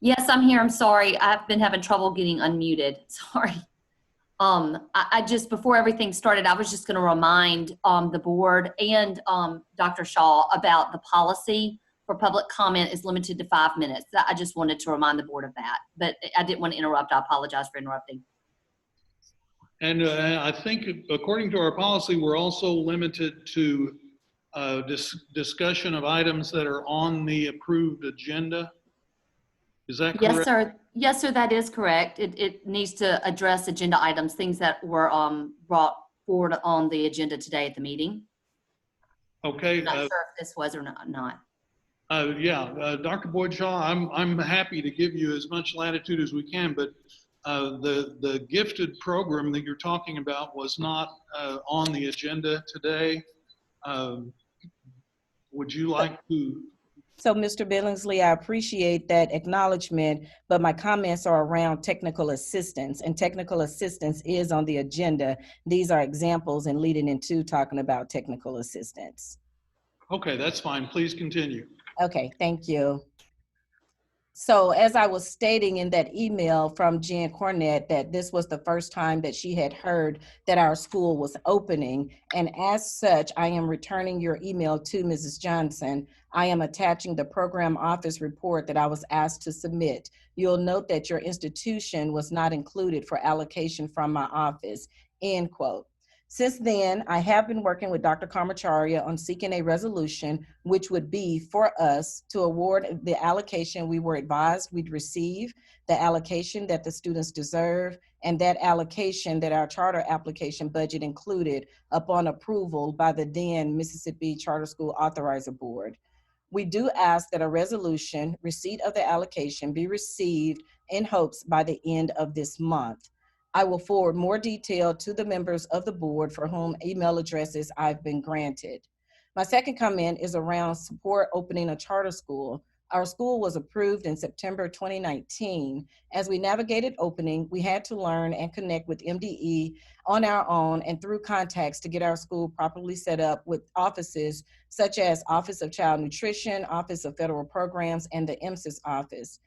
Yes, I'm here. I'm sorry. I've been having trouble getting unmuted. Sorry. I just, before everything started, I was just going to remind the board and Dr. Shaw about the policy for public comment is limited to 5 minutes. I just wanted to remind the board of that, but I didn't want to interrupt. I apologize for interrupting. And I think according to our policy, we're also limited to discussion of items that are on the approved agenda. Is that correct? Yes, sir. Yes, sir, that is correct. It needs to address agenda items, things that were brought forward on the agenda today at the meeting. Okay. I'm not sure if this was or not. Dr. Boyd Shaw, I'm happy to give you as much latitude as we can, but the gifted program that you're talking about was not on the agenda today. Would you like to? So, Mr. Billingsley, I appreciate that acknowledgement, but my comments are around technical assistance, and technical assistance is on the agenda. These are examples and leading into talking about technical assistance. Okay, that's fine. Please continue. Okay, thank you. So as I was stating in that email from Jen Cornett, that this was the first time that she had heard that our school was opening. And as such, I am returning your email to Mrs. Johnson. I am attaching the program office report that I was asked to submit. You'll note that your institution was not included for allocation from my office, end quote. Since then, I have been working with Dr. Karmacharya on seeking a resolution, which would be for us to award the allocation we were advised we'd receive, the allocation that the students deserve, and that allocation that our charter application budget included upon approval by the then Mississippi Charter School Authorizer Board. We do ask that a resolution, receipt of the allocation, be received in hopes by the end of this month. I will forward more detail to the members of the board for whom email addresses I've been granted. My second comment is around support opening a charter school. Our school was approved in September 2019. As we navigated opening, we had to learn and connect with MDE on our own and through contacts to get our school properly set up with offices such as Office of Child Nutrition, Office of Federal Programs, and the MSIS office.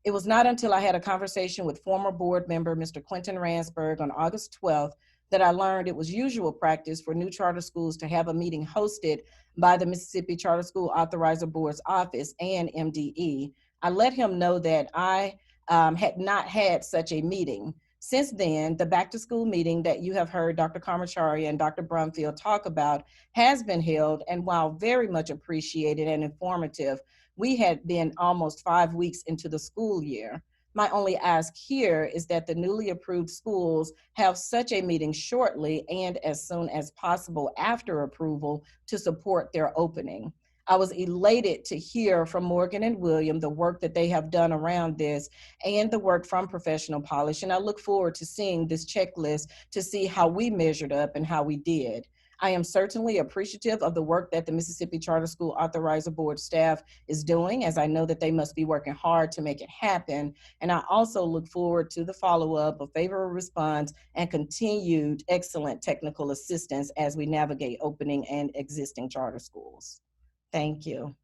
It was not until I had a conversation with former board member, Mr. Quentin Ransburg, on August 12th, that I learned it was usual practice for new charter schools to have a meeting hosted by the Mississippi Charter School Authorizer Board's office and MDE. I let him know that I had not had such a meeting. Since then, the back to school meeting that you have heard Dr. Karmachari and Dr. Brumfield talk about has been held, and while very much appreciated and informative, we had been almost 5 weeks into the school year. My only ask here is that the newly approved schools have such a meeting shortly and as soon as possible after approval to support their opening. I was elated to hear from Morgan and William the work that they have done around this and the work from Professional Polish, and I look forward to seeing this checklist to see how we measured up and how we did. I am certainly appreciative of the work that the Mississippi Charter School Authorizer Board staff is doing, as I know that they must be working hard to make it happen. And I also look forward to the follow-up of favorable response and continued excellent technical assistance as we navigate opening and existing charter schools. Thank you.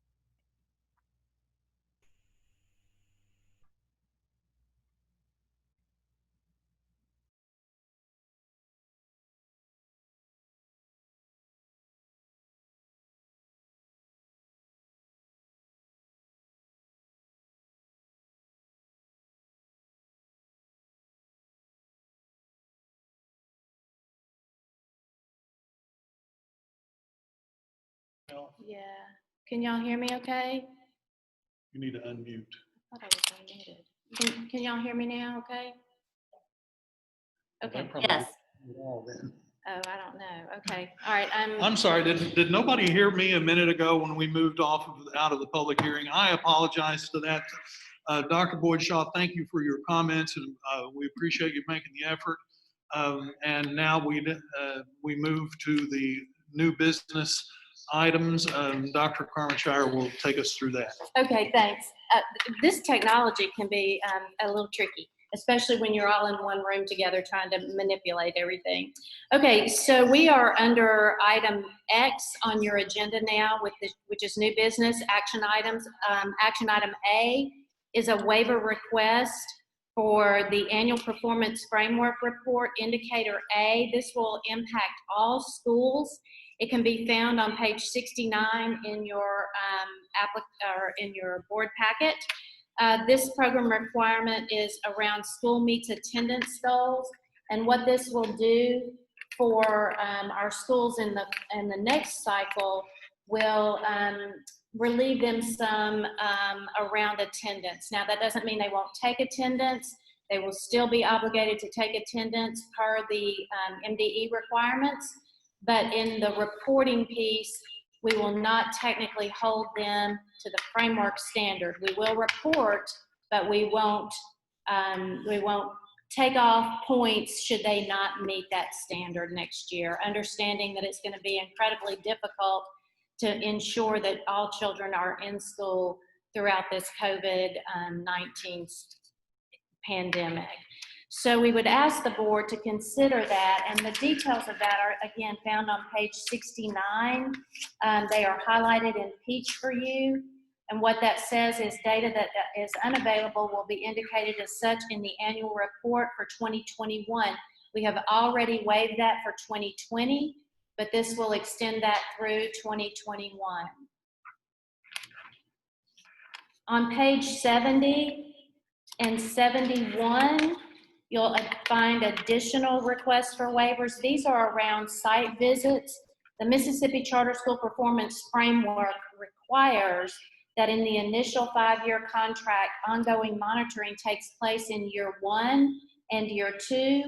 Yeah. Can y'all hear me okay? You need to unmute. I thought I was unmuted. Can y'all hear me now okay? Okay. Yes. Oh, I don't know. Okay. All right. I'm sorry, did nobody hear me a minute ago when we moved out of the public hearing? I apologize to that. Dr. Boyd Shaw, thank you for your comments, and we appreciate you making the effort. And now we move to the new business items. Dr. Karmachari will take us through that. Okay, thanks. This technology can be a little tricky, especially when you're all in one room together trying to manipulate everything. Okay, so we are under item X on your agenda now, which is new business action items. Action item A is a waiver request for the annual performance framework report, indicator A. This will impact all schools. It can be found on page 69 in your in your board packet. This program requirement is around school meets attendance goals, and what this will do for our schools in the next cycle will relieve them some around attendance. Now, that doesn't mean they won't take attendance. They will still be obligated to take attendance per the MDE requirements, but in the reporting piece, we will not technically hold them to the framework standard. We will report, but we won't take off points should they not meet that standard next year, understanding that it's going to be incredibly difficult to ensure that all children are in school throughout this COVID-19 pandemic. So we would ask the board to consider that, and the details of that are again found on page 69. They are highlighted in peach for you, and what that says is data that is unavailable will be indicated as such in the annual report for 2021. We have already waived that for 2020, but this will extend that through 2021. On page 70 and 71, you'll find additional requests for waivers. These are around site visits. The Mississippi Charter School Performance Framework requires that in the initial 5-year contract, ongoing monitoring takes place in year 1 and year 2.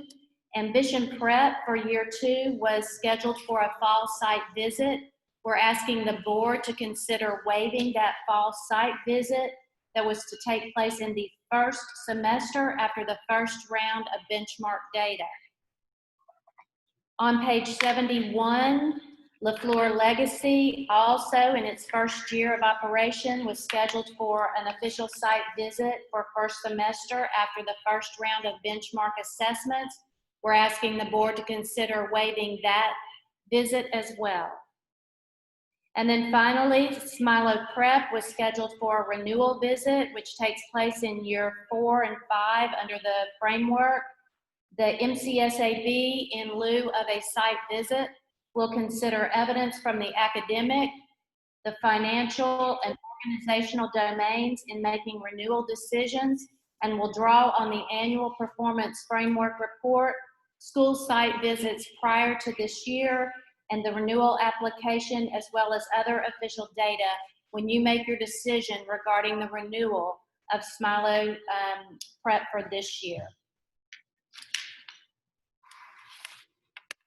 Ambition Prep for year 2 was scheduled for a fall site visit. We're asking the board to consider waiving that fall site visit that was to take place in the first semester after the first round of benchmark data. On page 71, LaFleur Legacy, also in its first year of operation, was scheduled for an official site visit for first semester after the first round of benchmark assessments. We're asking the board to consider waiving that visit as well. And then finally, Smilo Prep was scheduled for a renewal visit, which takes place in year 4 and 5 under the framework. The MCSAB, in lieu of a site visit, will consider evidence from the academic, the financial, and organizational domains in making renewal decisions, and will draw on the annual performance framework report, school site visits prior to this year, and the renewal application, as well as other official data when you make your decision regarding the renewal of Smilo Prep for this year.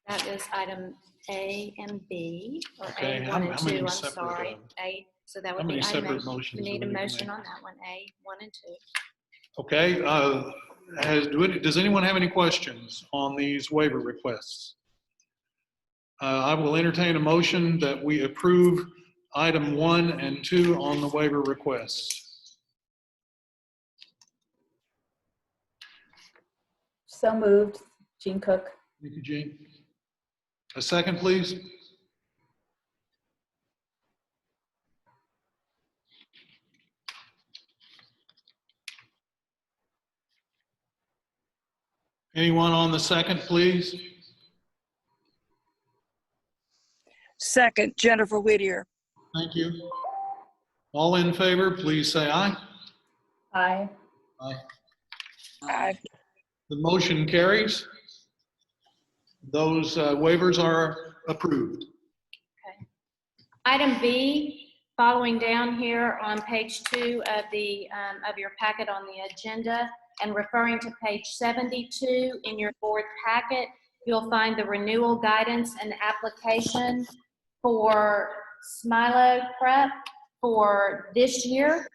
That is item A and B, or Okay, A1 how and 2, I'm separate, sorry. A, so that how would be many item separate A. motions We do need a we need to motion make? on that one, A1 and 2. Okay, does anyone have any questions on these waiver requests? I will entertain a motion that we approve item 1 and 2 on the waiver requests. So moved. Jean Cook. Thank you, Jean. A second, please. Anyone on the second, please? Second, Jennifer Whittier. Thank you. All in favor, please say aye. Aye. Aye. Aye. The motion carries. Those waivers are approved. Okay. Item B, following down here on page 2 of the of your packet on the agenda, and referring to page 72 in your board packet, you'll find the renewal guidance and application for Smilo Prep for this year.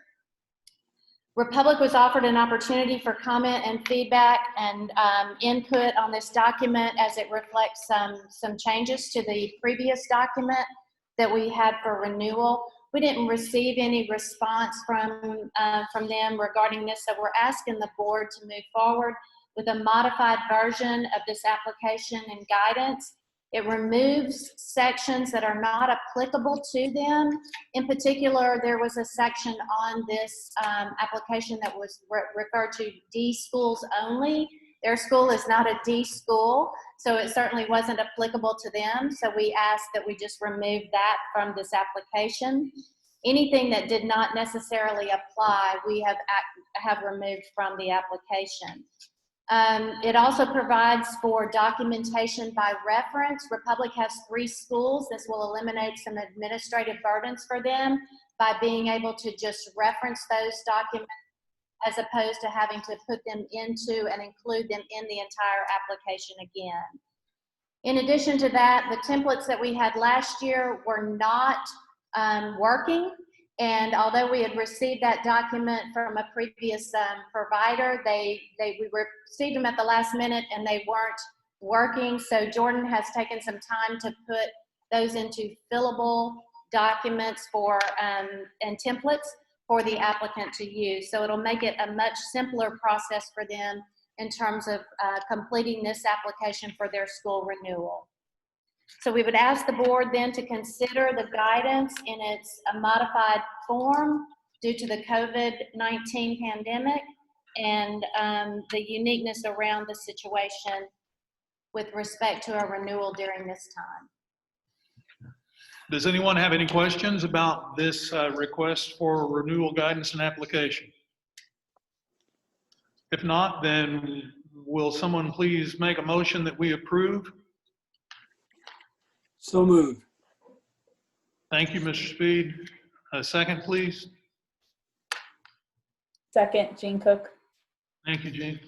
Republic was offered an opportunity for comment and feedback and input on this document as it reflects some changes to the previous document that we had for renewal. We didn't receive any response from them regarding this, so we're asking the board to move forward with a modified version of this application and guidance. It removes sections that are not applicable to them. In particular, there was a section on this application that was referred to D schools only. Their school is not a D school, so it certainly wasn't applicable to them. So we asked that we just remove that from this application. Anything that did not necessarily apply, we have removed from the application. It also provides for documentation by reference. Republic has 3 schools. This will eliminate some administrative burdens for them by being able to just reference those documents as opposed to having to put them into and include them in the entire application again. In addition to that, the templates that we had last year were not working. And although we had received that document from a previous provider, we received them at the last minute and they weren't working. So Jordan has taken some time to put those into fillable documents and templates for the applicant to use. So it'll make it a much simpler process for them in terms of completing this application for their school renewal. So we would ask the board then to consider the guidance in its modified form due to the COVID-19 pandemic and the uniqueness around the situation with respect to a renewal during this time. Does anyone have any questions about this request for renewal guidance and application? If not, then will someone please make a motion that we approve? So moved. Thank you, Mr. Speed. A second, please. Second, Jean Cook. Thank you, Jean.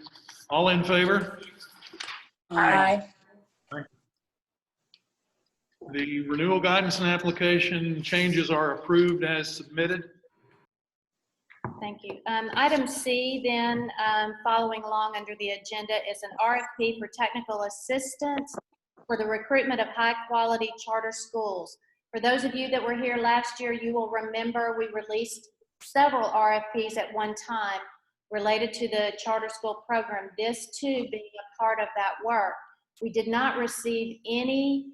All in favor? Aye. The renewal guidance and application changes are approved as submitted. Thank you. Item C then, following along under the agenda, is an RFP for technical assistance for the recruitment of high-quality charter schools. For those of you that were here last year, you will remember we released several RFPs at one time related to the charter school program, this too being a part of that work. We did not receive any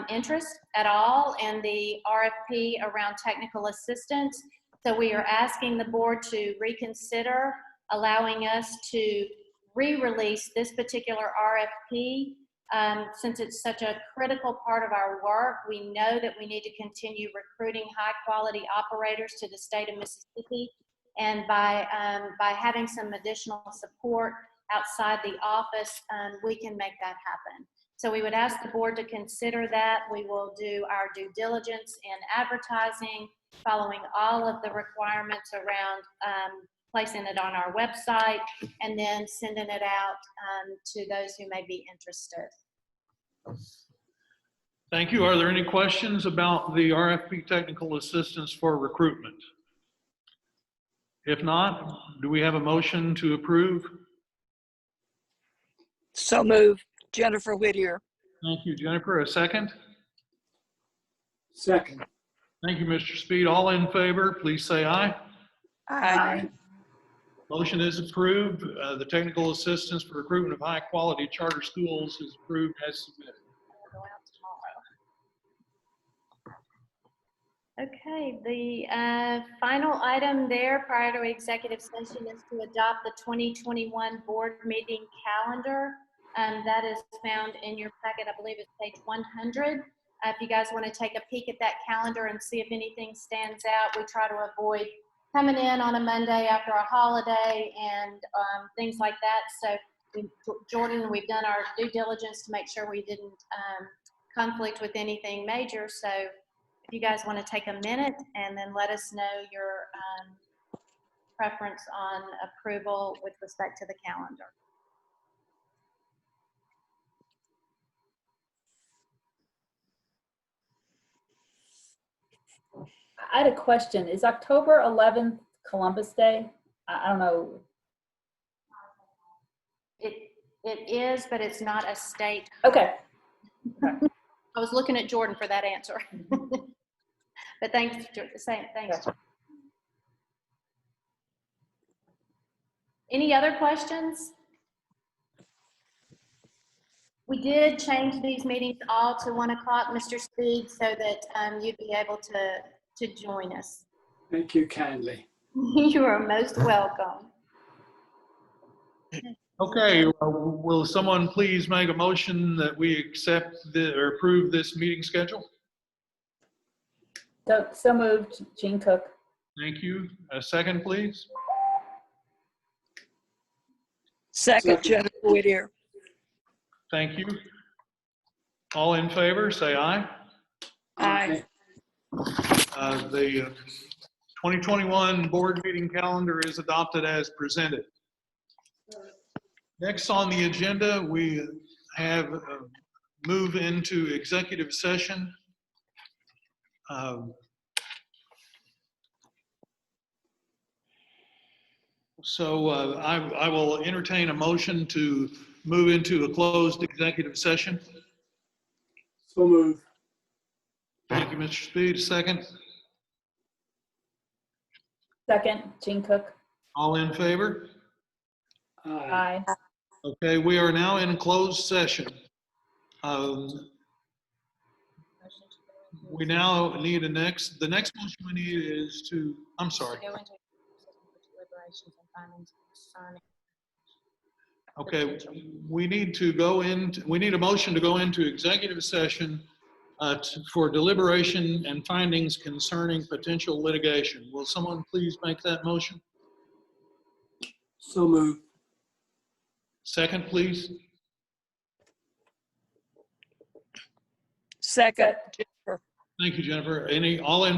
interest at all in the RFP around technical assistance. So we are asking the board to reconsider allowing us to re-release this particular RFP. Since it's such a critical part of our work, we know that we need to continue recruiting high quality operators to the state of Mississippi, And by having some additional support outside the office, we can make that happen. So we would ask the board to consider that. We will do our due diligence in advertising, following all of the requirements around placing it on our website, and then sending it out to those who may be interested. Thank you. Are there any questions about the RFP technical assistance for recruitment? If not, do we have a motion to approve? So moved. Jennifer Whittier. Thank you, Jennifer. A second? Second. Thank you, Mr. Speed. All in favor, please say aye. Aye. Motion is approved. The technical assistance for recruitment of high-quality charter schools is approved as submitted. Go out tomorrow. Okay, the final item there prior to executive session is to adopt the 2021 board meeting calendar. That is found in your packet. I believe it's page 100. If you guys want to take a peek at that calendar and see if anything stands out, we try to avoid coming in on a Monday after a holiday and things like that. So Jordan, we've done our due diligence to make sure we didn't conflict with anything major. So if you guys want to take a minute and then let us know your preference on approval with respect to the calendar. I had a question. Is October 11th Columbus Day? I don't know. It is, but it's not a state. Okay. I was looking at Jordan for that answer. But thanks, thanks. Any other questions? We did change these meetings all to 1 o'clock, Mr. Speed, so that you'd be able to join us. Thank you kindly. You are most welcome. Okay, will someone please make a motion that we accept or approve this meeting schedule? So moved, Jean Cook. Thank you. A second, please. Second, Jennifer Whittier. Thank you. All in favor, say aye. Aye. The 2021 board meeting calendar is adopted as presented. Next on the agenda, we have move into executive session. So I will entertain a motion to move into a closed executive session. So moved. Thank you, Mr. Speed. Second. Second, Jean Cook. All in favor? Aye. Okay, we are now in closed session. We now need the next motion we need is to, I'm sorry. Okay, we need a motion to go into executive session for deliberation and findings concerning potential litigation. Will someone please make that motion? So moved. Second, please. Second, Jennifer. Thank you, Jennifer. All in